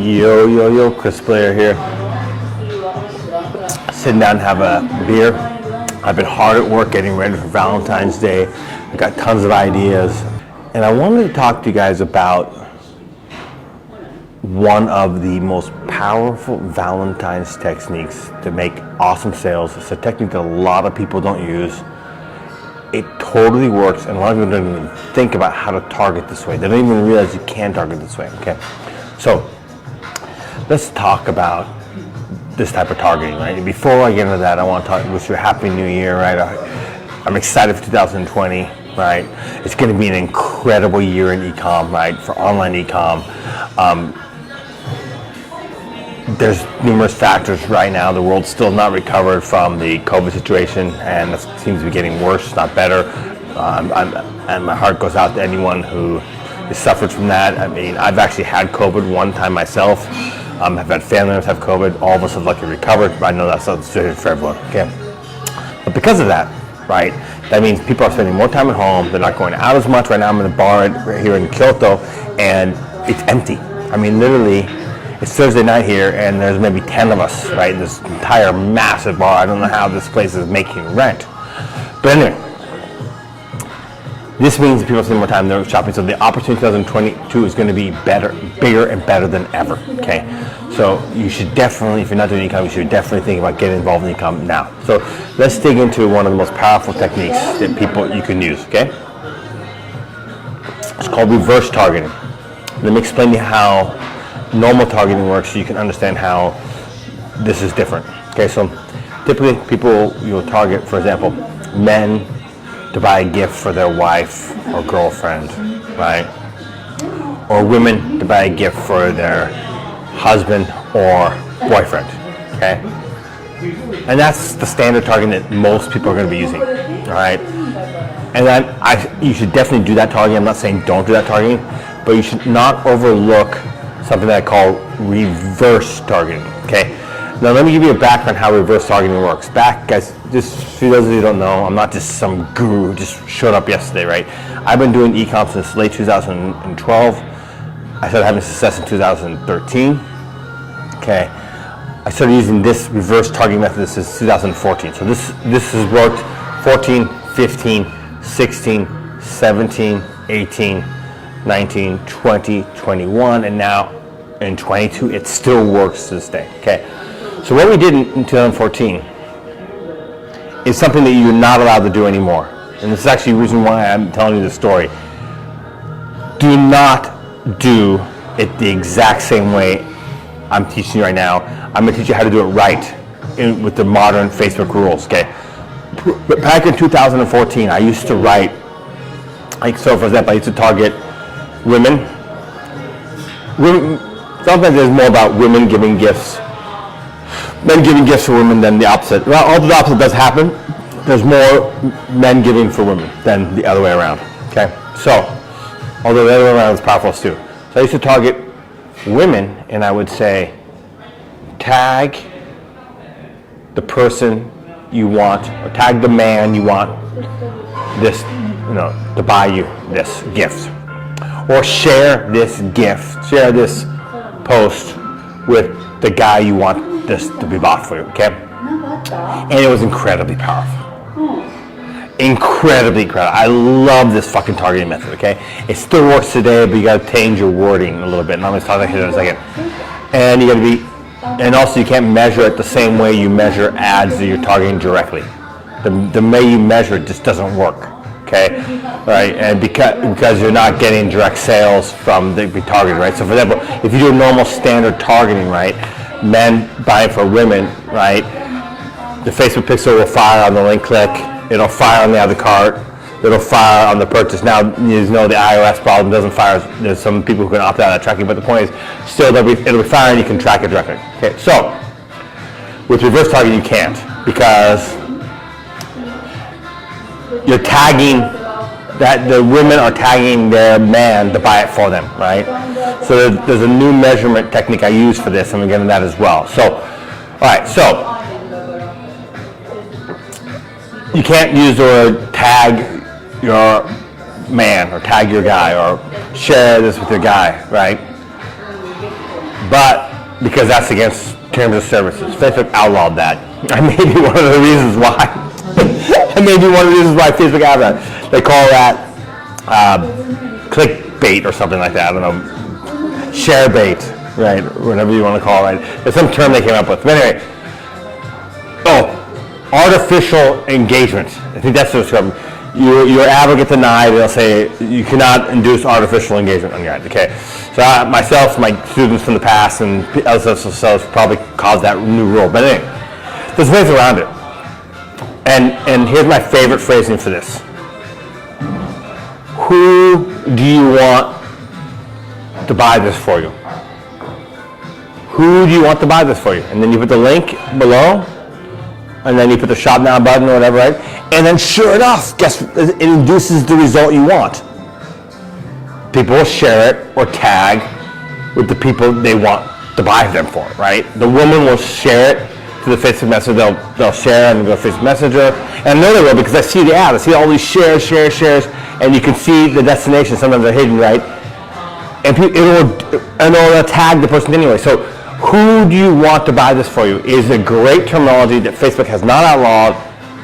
Yo, Chris Player here. Sitting down and have a beer. I've been hard at work getting ready for Valentine's Day. I've got tons of ideas. And I wanted to talk to you guys about one of the most powerful Valentine's techniques to make awesome sales. It's a technique that a lot of people don't use. It totally works, and a lot of people don't even think about how to target this way. They don't even realize you can target this way, okay? So, let's talk about this type of targeting, right? Before I get into that, I want to wish you a happy new year, right? I'm excited for 2020, right? It's going to be an incredible year in ecom, right? For online ecom. There's numerous factors right now. The world's still not recovered from the COVID situation, and it seems to be getting worse, not better. And my heart goes out to anyone who has suffered from that. I mean, I've actually had COVID one time myself. I've had family members have COVID. All of us have luckily recovered, but I know that's not the situation for everyone, okay? But because of that, right, that means people are spending more time at home. They're not going out as much. Right now I'm in a bar right here in Kyoto, and it's empty. I mean, literally, it's Thursday night here, and there's maybe 10 of us, right, in this entire massive bar. I don't know how this place is making rent. But anyway, this means that people spend more time there shopping, so the opportunity in 2022 is going to be better, bigger and better than ever, okay? So you should definitely, if you're not doing ecom, you should definitely think about getting involved in ecom now. So let's dig into one of the most powerful techniques that you can use, okay? It's called reverse targeting. Let me explain to you how normal targeting works so you can understand how this is different. Okay, so typically you'll target, for example, men to buy a gift for their wife or girlfriend, right? Or women to buy a gift for their husband or boyfriend, okay? And that's the standard targeting that most people are going to be using, all right? And then you should definitely do that targeting. I'm not saying don't do that targeting, but you should not overlook something that I call reverse targeting, okay? Now let me give you a background how reverse targeting works. Guys, just for those of you who don't know, I'm not just some guru who just showed up yesterday, right? I've been doing ecom since late 2012. I started having success in 2013, okay? I started using this reverse targeting method since 2014. So this has worked 14, 15, 16, 17, 18, 19, 20, 21, and now in 22, it still works to this day, okay? So what we did in 2014 is something that you're not allowed to do anymore. And this is actually the reason why I'm telling you this story. Do not do it the exact same way I'm teaching you right now. I'm going to teach you how to do it right with the modern Facebook rules, okay? But back in 2014, I used to write, so for example, I used to target women. Sometimes there's more about women giving gifts, men giving gifts for women than the opposite. Well, although the opposite does happen, there's more men giving for women than the other way around, okay? So, although the other way around is powerful too. So I used to target women, and I would say, tag the person you want, or tag the man you want this, to buy you this gift. Or share this gift, share this post with the guy you want this to be bought for you, okay? And it was incredibly powerful. Incredibly incredible. I love this fucking targeting method, okay? It still works today, but you gotta change your wording a little bit. And I'm gonna talk about it in a second. And and also you can't measure it the same way you measure ads that you're targeting directly. The way you measure it just doesn't work. Okay, right, and because you're not getting direct sales from the targeted, right? So for example, if you do normal standard targeting, right, men buying for women, right, the Facebook pixel will fire on the link click, it'll fire on the other cart, it'll fire on the purchase. Now, you know the iOS problem doesn't fire. There's some people who can opt out of that tracking, but the point is, still it'll be firing. You can track it directly. Okay, so with reverse targeting, you can't because you're tagging that the women are tagging their man to buy it for them, right? So there's a new measurement technique I use for this, and I'm getting that as well. So, all right, so you can't use the word tag your man or tag your guy or share this with your guy, right? but because that's against terms of services, Facebook outlawed that. I may be one of the reasons why. Facebook outlawed that. They call that clickbait or something like that. I don't know, share bait, right? Whatever you want to call it. Right? There's some term they came up with. But anyway, artificial engagement. I think that's what's called. Your ad will get denied. They'll say you cannot induce artificial engagement on your ad. Okay, so myself, my students from the past, and other sellers probably caused that new rule. But anyway, there's ways around it. And here's my favorite phrasing for this. Who do you want to buy this for you? Who do you want to buy this for you? And then you put the link below, and then you put the shop now button or whatever, right? And then sure enough, guess it induces the result you want. People will share it or tag with the people they want to buy them for, right? The woman will share it to the Facebook Messenger. They'll share and go to Facebook Messenger. And I know they will because I see the ad. I see all these shares, and you can see the destination. Sometimes they're hidden, right? And it'll tag the person anyway. So who do you want to buy this for you is a great terminology that Facebook has not outlawed,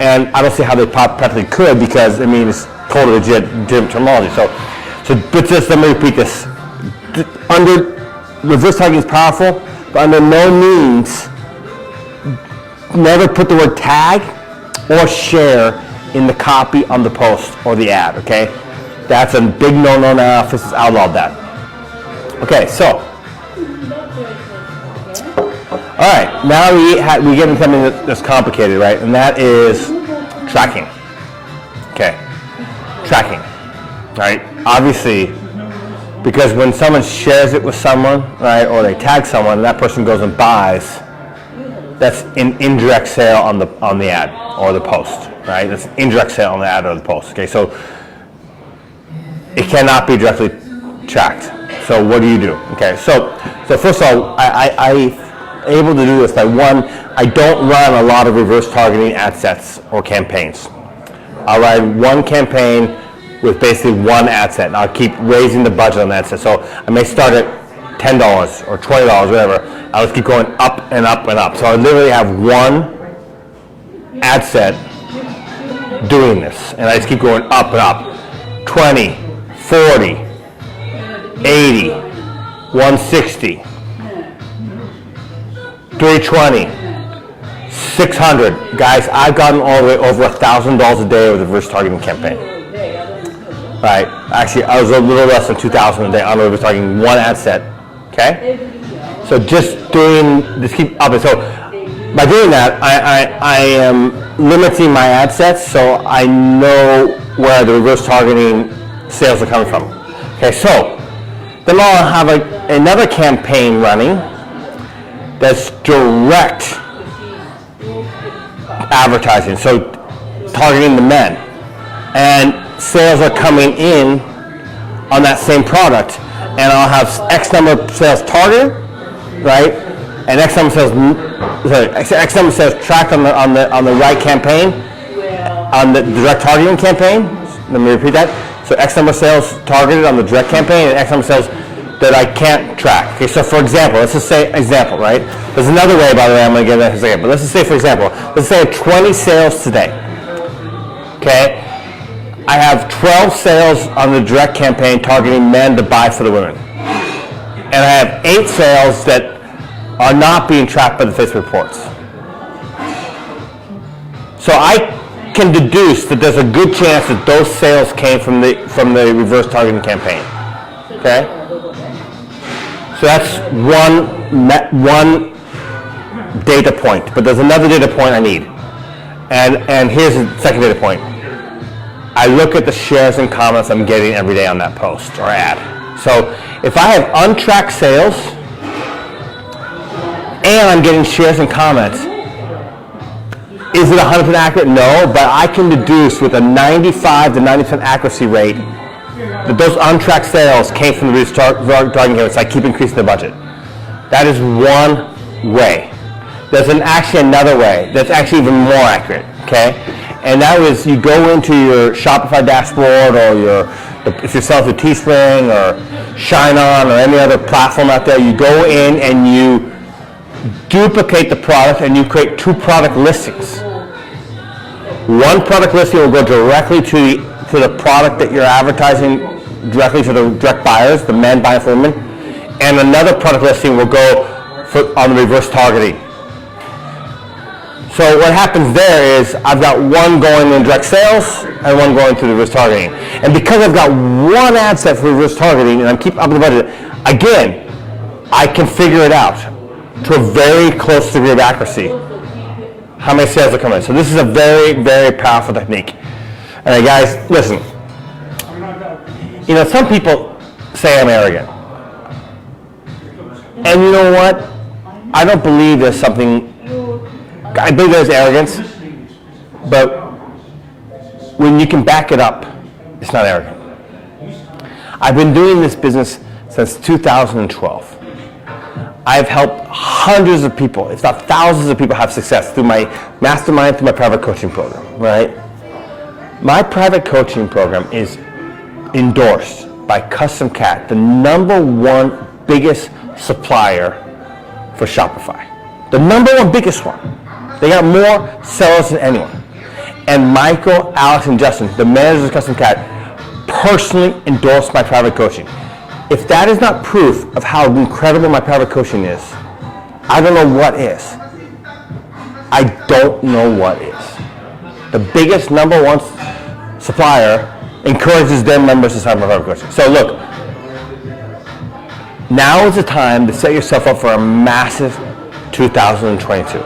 and I don't see how they practically could because, I mean, it's totally legitimate terminology. But just let me repeat this. Reverse targeting is powerful, but under no means never put the word tag or share in the copy on the post or the ad, okay? That's a big no-no now. Facebook has outlawed that. Okay, so. All right, now we get into something that's complicated, right? And that is tracking. Okay, tracking, right? Obviously, because when someone shares it with someone, right, or they tag someone, and that person goes and buys, that's an indirect sale on the ad or the post, right? That's an indirect sale on the ad or the post. Okay, so it cannot be directly tracked. So what do you do? Okay, so first of all, I able to do this by one, I don't run a lot of reverse targeting ad sets or campaigns. I'll run one campaign with basically one ad set, and I'll keep raising the budget on that set. So I may start at $10 or $20, whatever. I'll just keep going up and up and up. So I literally have one ad set doing this, and I just keep going up and up. 20, 40, 80, 160. 320, 600. Guys, I've gotten all the way over $1,000 a day with a reverse targeting campaign. Right? Actually, I was a little less than $2,000 a day on a reverse targeting one ad set. Okay? So just keep up. So by doing that, I am limiting my ad sets, so I know where the reverse targeting sales are coming from. Okay, so then I'll have another campaign running that's direct advertising, so targeting the men, and sales are coming in on that same product, and I'll have X number of sales targeted, right, and X number of sales tracked on the right campaign, on the direct targeting campaign. Let me repeat that. So X number of sales targeted on the direct campaign, and X number of sales that I can't track. Okay, so for example, let's just say example, right? There's another way, by the way, I'm going to give that example. But let's just say, for example, let's say 20 sales today. Okay, I have 12 sales on the direct campaign targeting men to buy for the women, and I have 8 sales that are not being tracked by the Facebook reports. So I can deduce that there's a good chance that those sales came from the reverse targeting campaign. Okay. So that's one data point, but there's another data point I need. And here's the second data point. I look at the shares and comments I'm getting every day on that post or ad. So if I have untracked sales and I'm getting shares and comments, is it 100% accurate? No, but I can deduce with a 95 to 90% accuracy rate that those untracked sales came from the targeting campaigns. So I keep increasing the budget. That is one way. There's actually another way that's actually even more accurate, okay? And that was, you go into your Shopify dashboard, or if you're selling through Teespring or Shine On or any other platform out there, you go in and you duplicate the product and you create 2 product listings. One product listing will go directly to the product that you're advertising, directly to the direct buyers, the men buying for women, and another product listing will go on the reverse targeting. So what happens there is I've got one going in direct sales and one going through the reverse targeting. And because I've got one ad set for reverse targeting and I keep up the budget, again, I can figure it out to a very close degree of accuracy how many sales are coming in. So this is a very, very powerful technique. All right, guys, listen. You know, some people say I'm arrogant. And you know what? I don't believe there's something, I believe there's arrogance, but when you can back it up, it's not arrogant. I've been doing this business since 2012. I've helped hundreds of people, if not thousands of people, have success through my mastermind, through my private coaching program, right? My private coaching program is endorsed by Custom Cat, the #1 biggest supplier for Shopify. The #1 biggest one. They got more sellers than anyone. And Michael, Alex, and Justin, the managers of Custom Cat, personally endorsed my private coaching. If that is not proof of how incredible my private coaching is, I don't know what is. I don't know what is. The biggest #1 supplier encourages their members to sign up for private coaching. So look, now is the time to set yourself up for a massive 2022.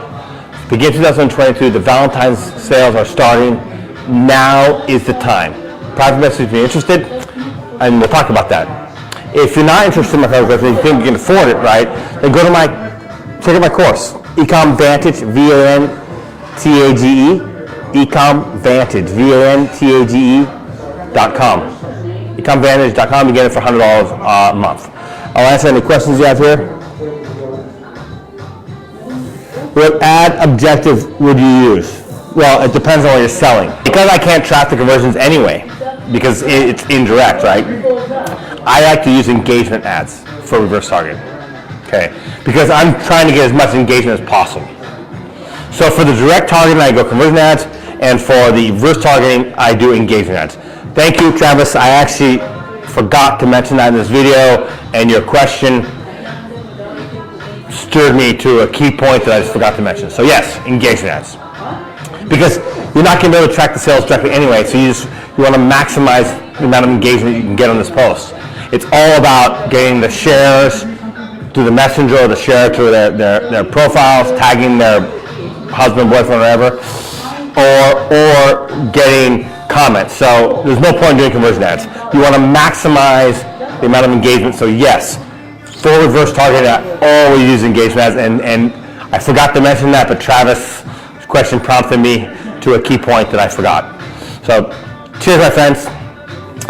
Begin 2022, the Valentines sales are starting. Now is the time. Private message if you're interested, and we'll talk about that. If you're not interested in my private coaching, you think you can afford it, right? Then go to check out my course, Ecom Vantage, VANTAGE, Ecom Vantage, VANTAGE.com. EcomVantage.com, you get it for $100 a month. I'll answer any questions you have here. What ad objective would you use? Well, it depends on what you're selling. Because I can't track the conversions anyway, because it's indirect, right? I like to use engagement ads for reverse targeting, okay? Because I'm trying to get as much engagement as possible. So for the direct targeting, I go conversion ads, and for the reverse targeting, I do engagement ads. Thank you, Travis. I actually forgot to mention that in this video, and your question stirred me to a key point that I just forgot to mention. So yes, engagement ads. Because you're not going to be able to track the sales directly anyway, so you want to maximize the amount of engagement you can get on this post. It's all about getting the shares to the messenger or the share to their profiles, tagging their husband, boyfriend, whatever, or getting comments. So there's no point in doing conversion ads. You want to maximize the amount of engagement. So yes, for reverse targeting, I always use engagement ads, and I forgot to mention that, but Travis' question prompted me to a key point that I forgot. So cheers, my friends.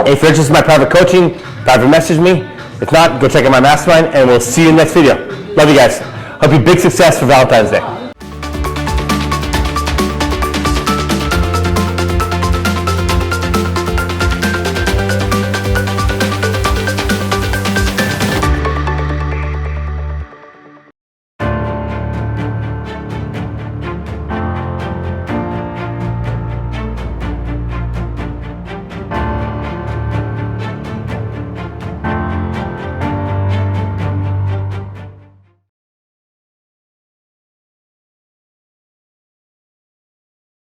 If you're interested in my private coaching, private message me. If not, go check out my mastermind, and we'll see you in the next video. Love you guys. Hope you big success for Valentine's Day.